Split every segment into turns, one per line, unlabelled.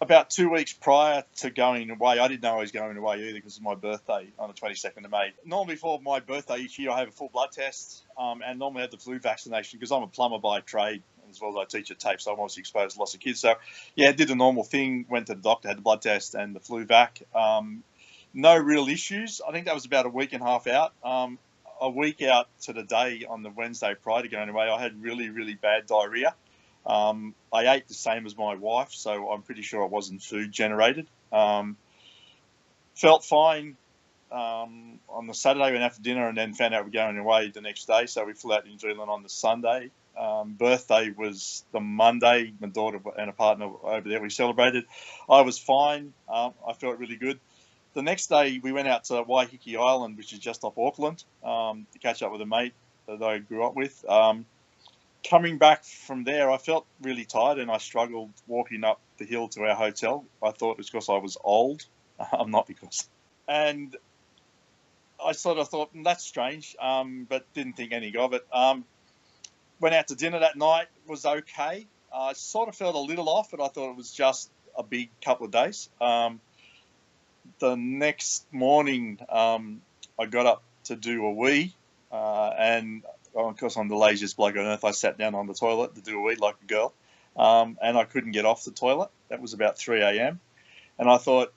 About 2 weeks prior to going away, I didn't know I was going away either because it's my birthday on the 22nd of May. Normally for my birthday each year, I have a full blood test and normally have the flu vaccination because I'm a plumber by trade as well as I teach at TAFE, so I'm obviously exposed to lots of kids. So, yeah, did the normal thing, went to the doctor, had the blood test and the flu vac. No real issues. I think that was about a week and a half out. A week out to the day on the Wednesday prior to going away, I had really, really bad diarrhea. I ate the same as my wife, so I'm pretty sure it wasn't food generated. Felt fine on the Saturday, went out for dinner and then found out we're going away the next day. So we flew out to New Zealand on the Sunday. Birthday was the Monday. My daughter and a partner over there, we celebrated. I was fine. I felt really good. The next day we went out to Waiheke Island, which is just off Auckland, to catch up with a mate that I grew up with. Coming back from there, I felt really tired and I struggled walking up the hill to our hotel. I thought it was because I was old. I'm not because. And I sort of thought, that's strange, but didn't think anything of it. Went out to dinner that night, was okay. I sort of felt a little off, but I thought it was just a big couple of days. The next morning, I got up to do a wee, and of course I'm the laziest bloke on earth. I sat down on the toilet to do a wee like a girl, and I couldn't get off the toilet. That was about 3 a.m. And I thought,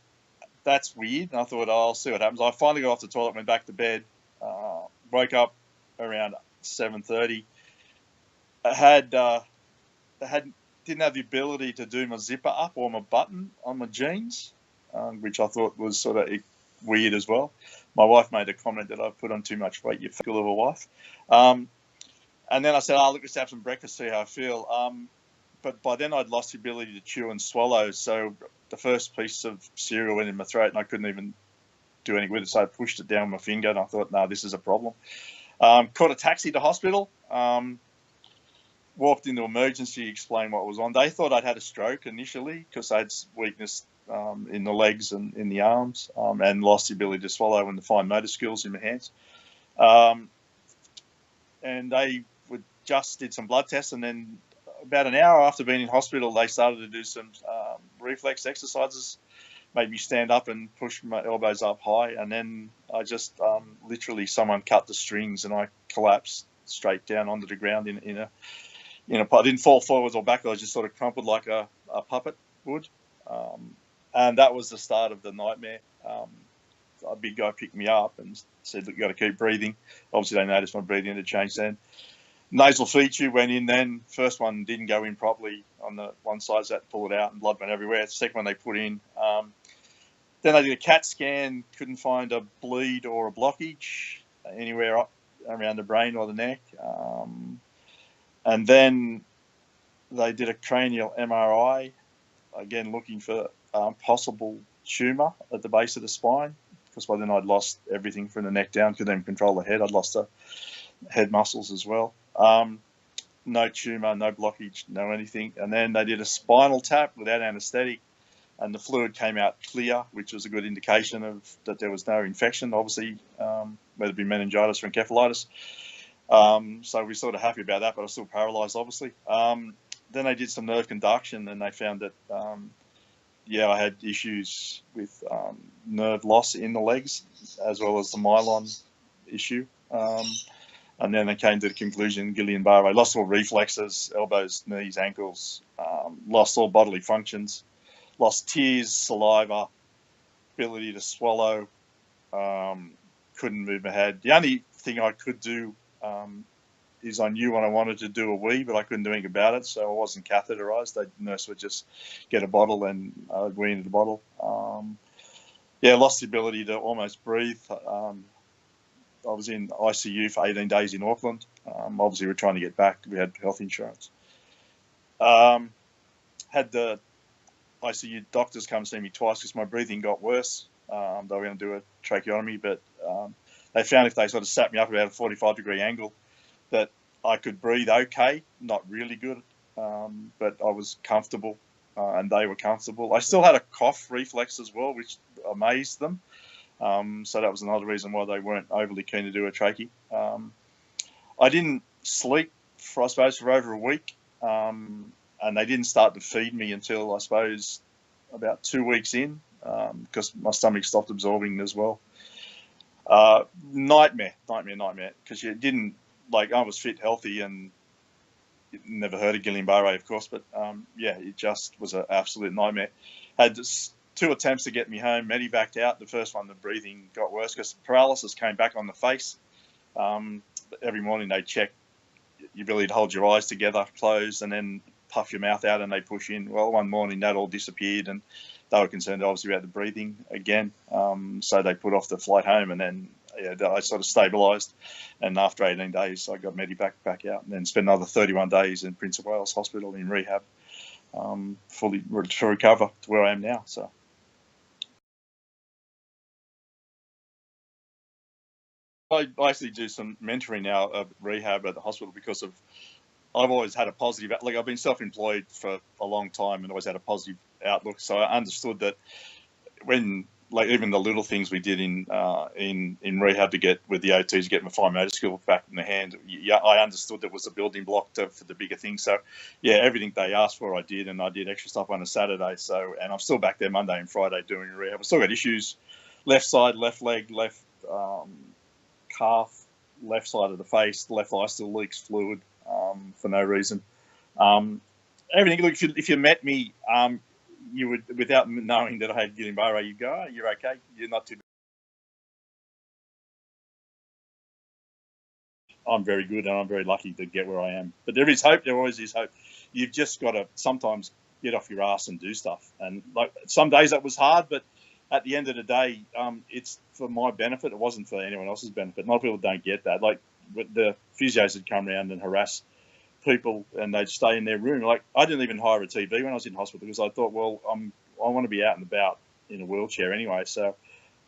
that's weird. And I thought, I'll see what happens. I finally got off the toilet, went back to bed, woke up around 7:30. Didn't have the ability to do my zipper up or my button on my jeans, which I thought was sort of weird as well. My wife made a comment that I put on too much weight. You feel of a wife. And then I said, look, let's have some breakfast, see how I feel. But by then I'd lost the ability to chew and swallow. So the first piece of cereal went in my throat and I couldn't even do anything with it. So I pushed it down my finger and I thought, no, this is a problem. Caught a taxi to hospital. Walked into emergency, explained what was on. They thought I'd had a stroke initially because I had weakness in the legs and in the arms, and lost the ability to swallow and the fine motor skills in my hands. And they just did some blood tests, and then about an hour after being in hospital, they started to do some reflex exercises, made me stand up and push my elbows up high, and then I just literally someone cut the strings and I collapsed straight down onto the ground in a I didn't fall forwards or backwards. I just sort of crumpled like a puppet would. And that was the start of the nightmare. A big guy picked me up and said, look, you got to keep breathing. Obviously, they noticed my breathing had changed then. Nasal feed tube went in then. First one didn't go in properly on the one side, so I had to pull it out and blood went everywhere. The second one they put in. Then I did a CAT scan, couldn't find a bleed or a blockage anywhere up around the brain or the neck. And then they did a cranial MRI, again looking for possible tumour at the base of the spine, because by then I'd lost everything from the neck down, couldn't even control the head. I'd lost the head muscles as well. No tumour, no blockage, no anything. And then they did a spinal tap without anaesthetic, and the fluid came out clear, which was a good indication of that there was no infection, obviously, whether it be meningitis or encephalitis. So we're sort of happy about that, but I was still paralysed, obviously. Then they did some nerve conduction, and they found that, I had issues with nerve loss in the legs, as well as the myelin issue. And then they came to the conclusion, Guillain-Barre, lost all reflexes, elbows, knees, ankles, lost all bodily functions, lost tears, saliva, ability to swallow, couldn't move my head. The only thing I could do is I knew when I wanted to do a wee, but I couldn't do anything about it, so I wasn't catheterised. The nurse would just get a bottle and I'd wee into the bottle. Lost the ability to almost breathe. I was in ICU for 18 days in Auckland. Obviously, we're trying to get back. We had health insurance. Had the ICU doctors come see me twice because my breathing got worse. They were going to do a tracheotomy, but they found if they sort of sat me up about a 45-degree angle that I could breathe okay, not really good, but I was comfortable and they were comfortable. I still had a cough reflex as well, which amazed them. So that was another reason why they weren't overly keen to do a trachea. I didn't sleep for, I suppose, for over a week, and they didn't start to feed me until, I suppose, about 2 weeks in because my stomach stopped absorbing as well. Nightmare, because you didn't, like, I was fit, healthy, and never heard of Guillain-Barre, of course, but yeah, it just was an absolute nightmare. Had 2 attempts to get me home, medevaced out. The first one, the breathing got worse because paralysis came back on the face. Every morning they check your ability to hold your eyes together, closed, and then puff your mouth out, and they push in. Well, one morning that all disappeared, and they were concerned obviously about the breathing again. So they put off the flight home, and then I sort of stabilised. And after 18 days, I got medevaced back out, and then spent another 31 days in Prince of Wales Hospital in rehab, fully to recover to where I am now. So. I actually do some mentoring now of rehab at the hospital because I've always had a positive, like, I've been self-employed for a long time and always had a positive outlook. So I understood that when, like, even the little things we did in rehab to get with the OTs to get my fine motor skills back in the hand, I understood that was a building block for the bigger things. So yeah, everything they asked for I did, and I did extra stuff on a Saturday. So, and I'm still back there Monday and Friday doing rehab. I've still got issues, left side, left leg, left calf, left side of the face, the left eye still leaks fluid for no reason. Everything. Look, if you met me, you would, without knowing that I had Guillain-Barre, you'd go, oh, you're okay. You're not too bad. I'm very good, and I'm very lucky to get where I am. But there is hope. There always is hope. You've just got to sometimes get off your ass and do stuff. And like some days that was hard, but at the end of the day, it's for my benefit. It wasn't for anyone else's benefit. A lot of people don't get that. Like the physios would come around and harass people, and they'd stay in their room. Like I didn't even hire a TV when I was in hospital because I thought, well, I want to be out and about in a wheelchair anyway. So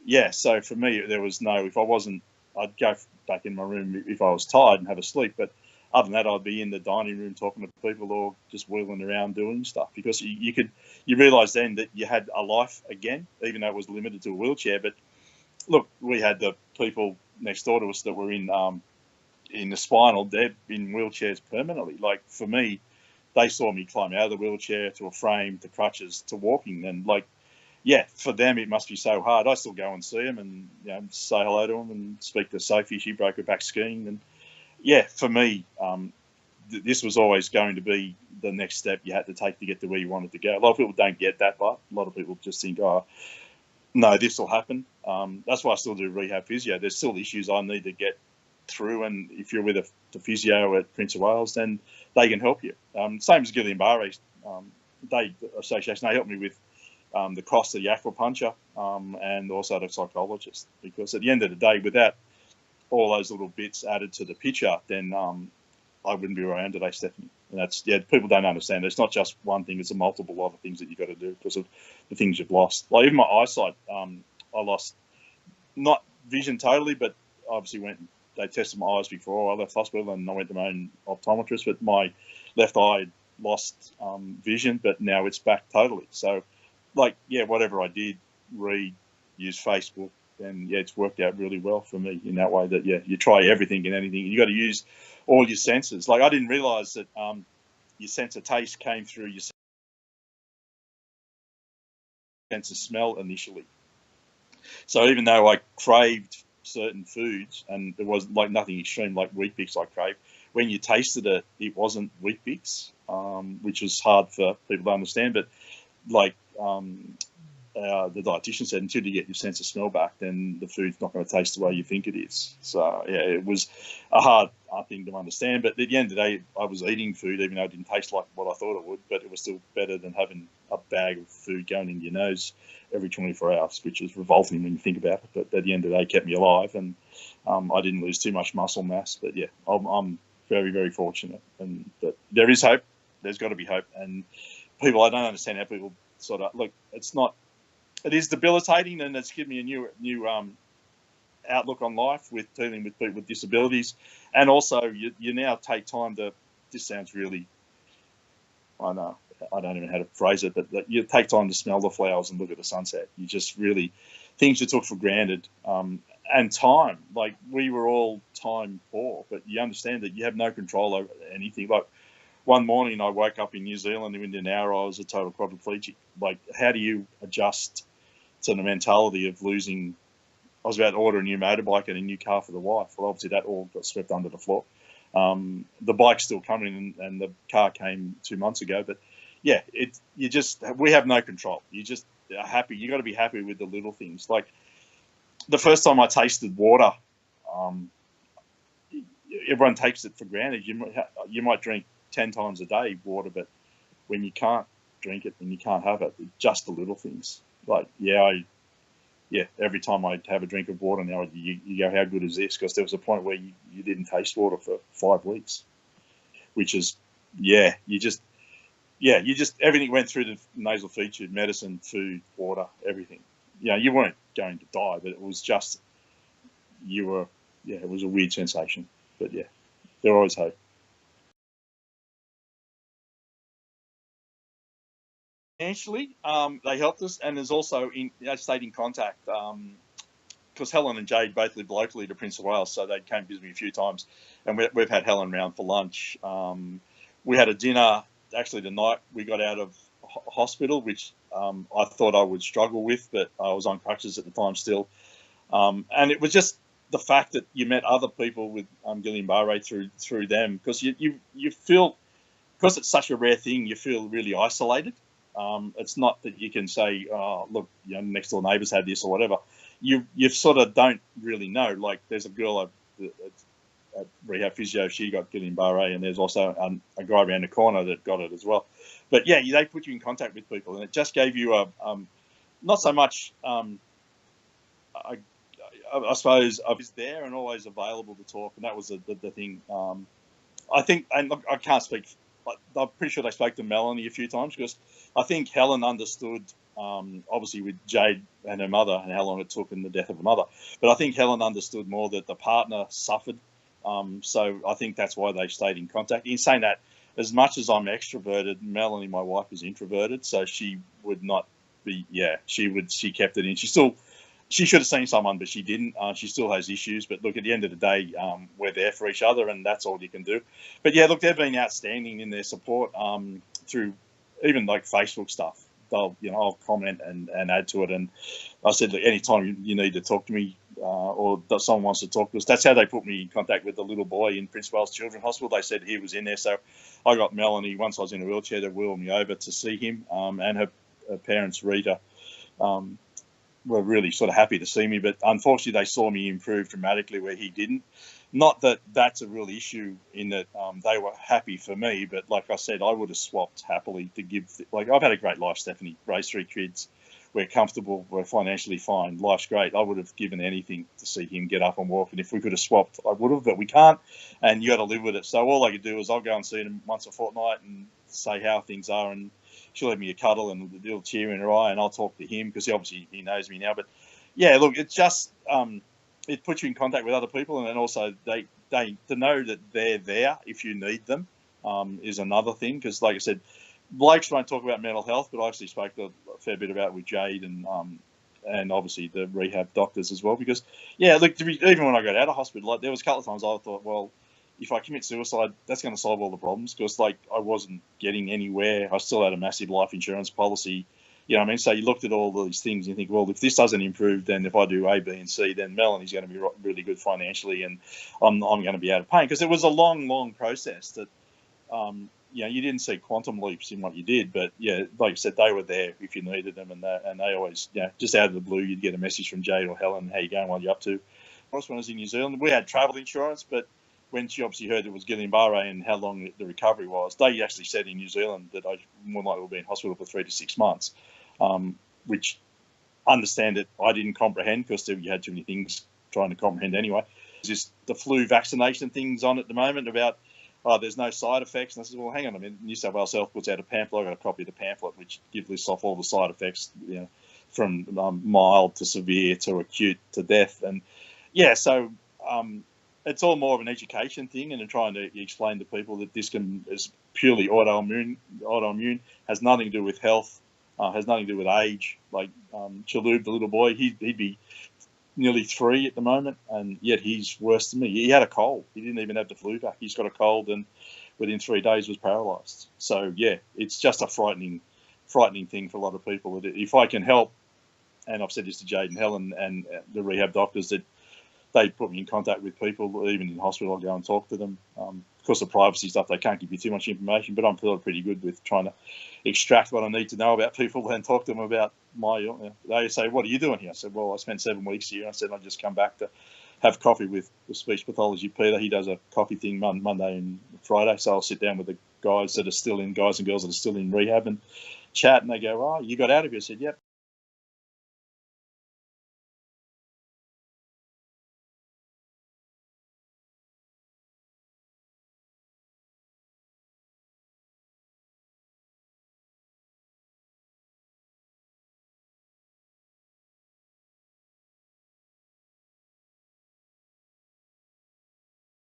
yeah, so for me, there was no. If I wasn't, I'd go back in my room if I was tired and have a sleep. But other than that, I'd be in the dining room talking to people or just wheeling around doing stuff because you realise then that you had a life again, even though it was limited to a wheelchair. But look, we had the people next door to us that were in the spinal, they're in wheelchairs permanently. Like for me, they saw me climb out of the wheelchair to a frame to crutches to walking, and like, yeah, for them it must be so hard. I still go and see them and say hello to them and speak to Sophie. She broke her back skiing, and yeah, for me, this was always going to be the next step you had to take to get to where you wanted to go. A lot of people don't get that, but a lot of people just think, oh, no, this will happen. That's why I still do rehab physio. There's still issues I need to get through, and if you're with the physio at Prince of Wales, then they can help you. Same as Guillain-Barre Association, they helped me with the cost of the acupuncture and also the psychologist, because at the end of the day, without all those little bits added to the picture, then I wouldn't be where I am today, Stephanie. And that's, yeah, people don't understand. It's not just one thing, it's a multiple other things that you've got to do because of the things you've lost. Like even my eyesight, I lost, not vision totally, but obviously they tested my eyes before I left hospital and I went to my own optometrist, but my left eye lost vision, but now it's back totally. So like, yeah, whatever I did, read, use Facebook, and yeah, it's worked out really well for me in that way that, yeah, you try everything and anything. You got to use all your senses. Like I didn't realize that your sense of taste came through your sense of smell initially. So even though I craved certain foods and it was like nothing extreme like Wheat Bix I craved, when you tasted it, it wasn't Wheat Bix, which was hard for people to understand. But like the dietitian said, until you get your sense of smell back, then the food's not going to taste the way you think it is. So yeah, it was a hard thing to understand. But at the end of the day, I was eating food, even though it didn't taste like what I thought it would. But it was still better than having a bag of food going in your nose every 24 hours, which is revolting when you think about it. But at the end of the day, it kept me alive, and I didn't lose too much muscle mass. But yeah, I'm very, very fortunate, and that there is hope. There's got to be hope, and people, I don't understand how people sort of look. It is debilitating, and it's given me a new outlook on life with dealing with people with disabilities, and also you now take time to. This sounds really, I know, I don't even know how to phrase it, but you take time to smell the flowers and look at the sunset. You just really, things you took for granted, and time. Like we were all time poor, but you understand that you have no control over anything. Like one morning I woke up in New Zealand, and within an hour I was a total quadriplegic. Like, how do you adjust to the mentality of losing? I was about to order a new motorbike and a new car for the wife. Well, obviously that all got swept under the floor. The bike's still coming, and the car came 2 months ago. But yeah, we have no control. You just are happy. You got to be happy with the little things. Like the first time I tasted water, everyone takes it for granted. You might drink 10 times a day water, but when you can't drink it and you can't have it, it's just the little things. Like, every time I have a drink of water now, you go, how good is this? Because there was a point where you didn't taste water for 5 weeks, which is, everything went through the nasal feature, medicine, food, water, everything. You weren't going to die, but it was just, it was a weird sensation. But yeah, there always hope. Financially, they helped us, and there's also stayed in contact. Because Helen and Jade both live locally to Prince of Wales, so they came visit me a few times, and we've had Helen round for lunch. We had a dinner actually the night we got out of hospital, which I thought I would struggle with, but I was on crutches at the time still, and it was just the fact that you met other people with Guillain-Barre through them, because you feel, because it's such a rare thing, you feel really isolated. It's not that you can say, oh, look, next door neighbours had this or whatever. You sort of don't really know. Like, there's a girl at rehab physio, she got Guillain-Barre, and there's also a guy around the corner that got it as well. But yeah, they put you in contact with people, and it just gave you not so much, I suppose, I was there and always available to talk, and that was the thing. I think, and look, I can't speak, but I'm pretty sure they spoke to Melanie a few times, because I think Helen understood, obviously with Jade and her mother and how long it took and the death of her mother, but I think Helen understood more that the partner suffered. So I think that's why they stayed in contact. In saying that, as much as I'm extroverted, Melanie, my wife, is introverted, so she would not be, she kept it in. She should have seen someone, but she didn't. She still has issues. But look, at the end of the day, we're there for each other, and that's all you can do. But yeah, look, they've been outstanding in their support through even like Facebook stuff. I'll comment and add to it. And I said, look, anytime you need to talk to me or someone wants to talk to us, that's how they put me in contact with the little boy in Prince of Wales Children's Hospital. They said he was in there. So I got Melanie, once I was in a wheelchair, to wheel me over to see him, and her parents, Rita, were really sort of happy to see me, but unfortunately they saw me improve dramatically where he didn't. Not that that's a real issue in that they were happy for me, but like I said, I would have swapped happily to give, I've had a great life, Stephanie, raised 3 kids, we're comfortable, we're financially fine, life's great. I would have given anything to see him get up and walk, and if we could have swapped, I would have, but we can't, and you got to live with it. So all I could do is I'll go and see him once a fortnight and say how things are, and she'll have me a cuddle and a little tear in her eye, and I'll talk to him because he knows me now. But yeah, look, it's just it puts you in contact with other people, and then also they to know that they're there if you need them is another thing. Because like I said, blokes won't talk about mental health, but I actually spoke a fair bit about it with Jade and obviously the rehab doctors as well. Because yeah, look, even when I got out of hospital, like there was a couple of times I thought, well, if I commit suicide, that's going to solve all the problems, because like I wasn't getting anywhere. I still had a massive life insurance policy. You know what I mean? So you looked at all these things and you think, well, if this doesn't improve, then if I do A, B, and C, then Melanie's going to be really good financially, and I'm going to be out of pain. Because it was a long process that, you didn't see quantum leaps in what you did, but yeah, like I said, they were there if you needed them, and they always, just out of the blue, you'd get a message from Jade or Helen, how you going, what you up to. When I was in New Zealand, we had travel insurance, but when she obviously heard it was Guillain-Barre and how long the recovery was, they actually said in New Zealand that I more likely will be in hospital for 3 to 6 months, which understand it I didn't comprehend, because you had too many things trying to comprehend anyway. Just the flu vaccination things on at the moment about, there's no side effects. And I said, well, hang on a minute. New South Wales Health puts out a pamphlet. I got a copy of the pamphlet, which lists off all the side effects, from mild to severe to acute to death. And yeah, so it's all more of an education thing, and trying to explain to people that this is purely autoimmune, has nothing to do with health, has nothing to do with age. Like Chalub, the little boy, he'd be nearly 3 at the moment, and yet he's worse than me. He had a cold. He didn't even have the flu back. He's got a cold, and within 3 days was paralysed. So yeah, it's just a frightening thing for a lot of people. If I can help, and I've said this to Jade and Helen and the rehab doctors, that they put me in contact with people, even in hospital, I'll go and talk to them. Because of privacy stuff, they can't give you too much information, but I'm feeling pretty good with trying to extract what I need to know about people and talk to them about they say, what are you doing here? I said, well, I spent 7 weeks here. I said, I just come back to have coffee with the speech pathology Peter. He does a coffee thing Monday and Friday, so I'll sit down with the guys and girls that are still in rehab and chat, and they go, oh, you got out of here? I said, yep.